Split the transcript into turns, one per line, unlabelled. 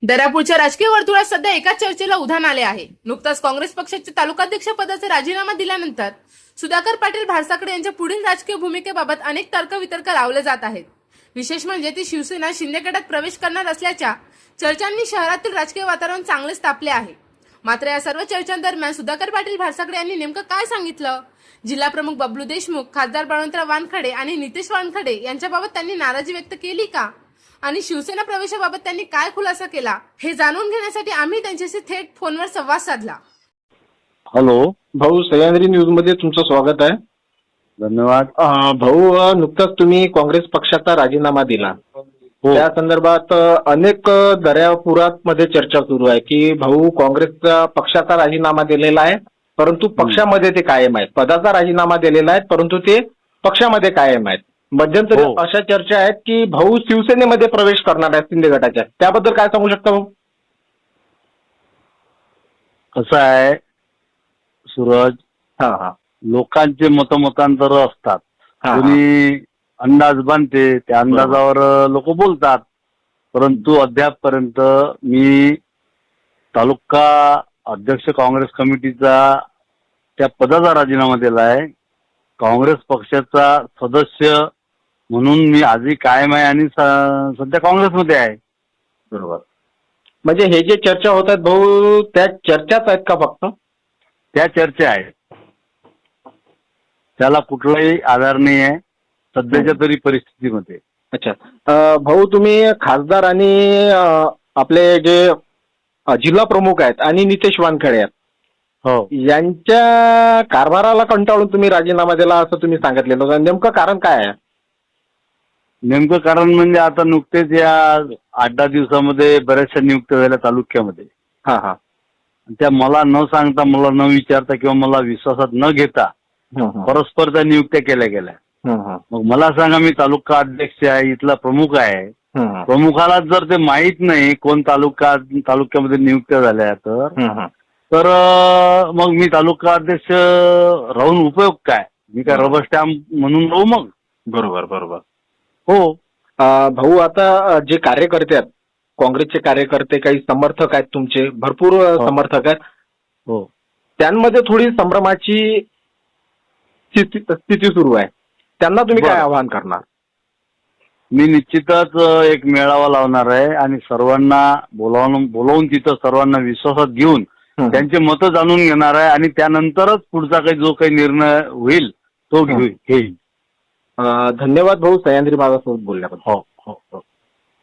दर्यापूरच्या राजकीय वर्तुळात सध्या एकाच चर्चेला उधाण आले आहे. नुकताच काँग्रेस पक्षाच्या तालुकाध्यक्ष पदाचा राजीनामा दिल्यानंतर सुधाकर पाटील भारसाकडे यांच्या पुढील राजकीय भूमिकेबाबत अनेक तर्कवितर्क लावले जात आहेत. विशेष म्हणजे ती शिवसेना शिंदे गटात प्रवेश करणार असल्याच्या चर्चांनी शहरातील राजकीय वातावरण चांगलेच तापले आहे. मात्र या सर्व चर्चांदरम्यान सुधाकर पाटील भारसाकडे यांनी नेमकं काय सांगितलं? जिल्हा प्रमुख बबलू देशमुख, खासदार बळवंतराव वानखडे आणि नितेश वानखडे यांच्याबाबत त्यांनी नाराजी व्यक्त केली का? आणि शिवसेना प्रवेशाबाबत त्यांनी काय खुलासा केला हे जाणून घेण्यासाठी आम्ही त्यांच्याशी थेट फोनवर संवाद साधला.
हॅलो भाऊ, सह्याद्री न्यूज मध्ये तुमचं स्वागत आहे.
धन्यवाद.
भाऊ, नुकताच तुम्ही काँग्रेस पक्षाचा राजीनामा दिला. त्या संदर्भात अनेक दर्यापुरात मध्ये चर्चा सुरू आहे की भाऊ काँग्रेसचा पक्षाचा राजीनामा दिलेला आहे परंतु पक्षामध्ये ते कायम आहेत. पदाचा राजीनामा दिलेला आहे परंतु ते पक्षामध्ये कायम आहेत. मध्यंतरी अशा चर्चा आहेत की भाऊ शिवसेनेमध्ये प्रवेश करणार आहेत शिंदे गटाच्या. त्याबद्दल काय सांगू शकता भाऊ?
कसं आहे सूरज,
हा,
लोकांचे मतमतांतर असतात.
हा.
कोणी अंदाज बांधते, त्या अंदाजावर लोक बोलतात. परंतु अद्यापपर्यंत मी तालुका अध्यक्ष काँग्रेस कमिटीचा त्या पदाचा राजीनामा दिला आहे. काँग्रेस पक्षाचा सदस्य म्हणून मी आजही कायम आहे आणि सध्या काँग्रेसमध्ये आहे.
बरोबर. म्हणजे हे जे चर्चा होत आहेत भाऊ, त्या चर्चाच आहेत का फक्त?
त्या चर्चा आहेत, त्याला कुठलाही आधार नाही आहे सध्याच्या तरी परिस्थितीमध्ये.
अच्छा भाऊ, तुम्ही खासदार आणि आपले जे जिल्हा प्रमुख आहेत आणि नितेश वानखडे आहेत,
हो,
यांच्या कारभाराला कंटाळून तुम्ही राजीनामा दिला असं तुम्ही सांगितलेलं होतं. नेमकं कारण काय आहे?
नेमकं कारण म्हणजे आता नुकतेच या 8-10 दिवसामध्ये बऱ्याचशा नियुक्त्या झाल्या तालुक्यामध्ये.
हा हा.
त्या मला न सांगता, मला न विचारता किंवा मला विश्वासात न घेता परस्पर त्या नियुक्त्या केल्या गेल्या. मग मला सांगा, मी तालुका अध्यक्ष आहे, इथला प्रमुख आहे. प्रमुखाला जर ते माहीत नाही कोण तालुक्यामध्ये नियुक्त्या झाल्या तर मग मी तालुका अध्यक्ष राहून उपयोग काय? मी काय रबर स्टॅम्प म्हणून राहू मग?
बरोबर बरोबर.
हो
भाऊ, आता जे कार्यकर्ते आहेत, काँग्रेसचे कार्यकर्ते, काही समर्थक आहेत, तुमचे भरपूर समर्थक आहेत,
हो,
त्यांमध्ये थोडी संभ्रमाची स्थिती सुरू आहे. त्यांना तुम्ही काय आवाहन करणार?
मी निश्चितच एक मेळावा लावणार आहे आणि सर्वांना बोलावून तिथं सर्वांना विश्वासात घेऊन त्यांचे मतं जाणून घेणार आहे आणि त्यानंतरच पुढचा जो काही निर्णय होईल तो घेईल.
धन्यवाद भाऊ, सह्याद्री माझ्यासोबत बोलल्याबद्दल.
हो हो हो.